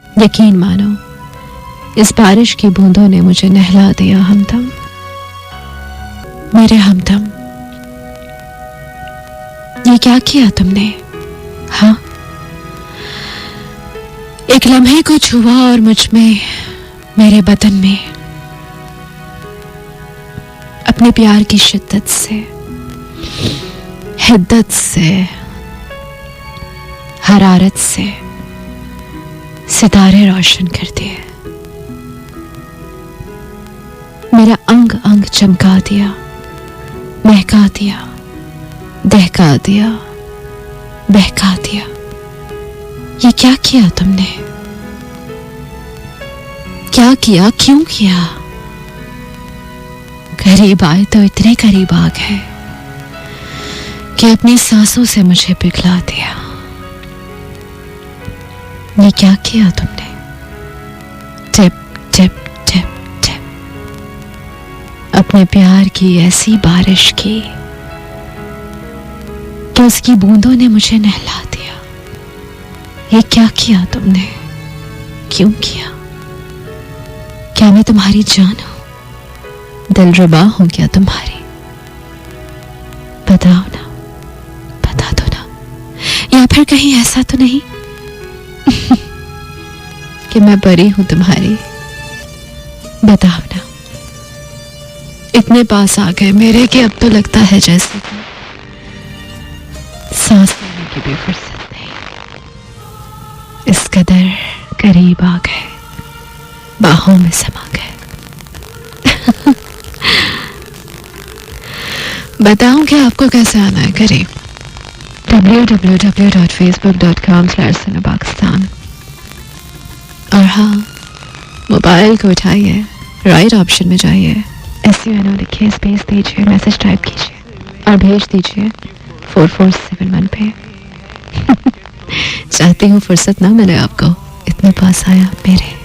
यकीन मानो, इस बारिश की बूंदों ने मुझे नहला दिया हमदम। मेरे हमदम, ये क्या किया तुमने? हाँ, एक लम्हे को छुआ और मुझ में, मेरे बदन में अपने प्यार की शिद्दत से, हिद्दत से, हरारत से सितारे रोशन कर दिए। मेरा अंग अंग चमका दिया, महका दिया, दहका दिया, बहका दिया। ये क्या किया तुमने? क्या किया? क्यों किया? करीब आए तो इतने करीब आ गए कि अपनी सांसों से मुझे पिघला दिया। ये क्या किया तुमने? टिप टिप टिप टिप, अपने प्यार की ऐसी बारिश की कि उसकी बूंदों ने मुझे नहला दिया। ये क्या किया तुमने? क्यों किया? क्या मैं तुम्हारी जान हूं? दिलरुबा हूं क्या तुम्हारी? बताओ ना, बता दो ना। या फिर कहीं ऐसा तो नहीं कि मैं परी हूं तुम्हारी? बताओ ना। इतने पास आ गए मेरे कि अब तो लगता है जैसे कि सांस लेने की भी फुर्सत नहीं। इस कदर करीब आ गए, बाहों में समा गए। बताऊं कि आपको कैसे आना है करीब? www.facebook.com/sunapakistan। और हाँ, मोबाइल को उठाइए, राइट ऑप्शन में जाइए, SUNO लिखिए, स्पेस दीजिए, मैसेज टाइप कीजिए और भेज दीजिए 4471 पे। चाहती हूँ फुर्सत ना मिले आपको, इतने पास आया मेरे।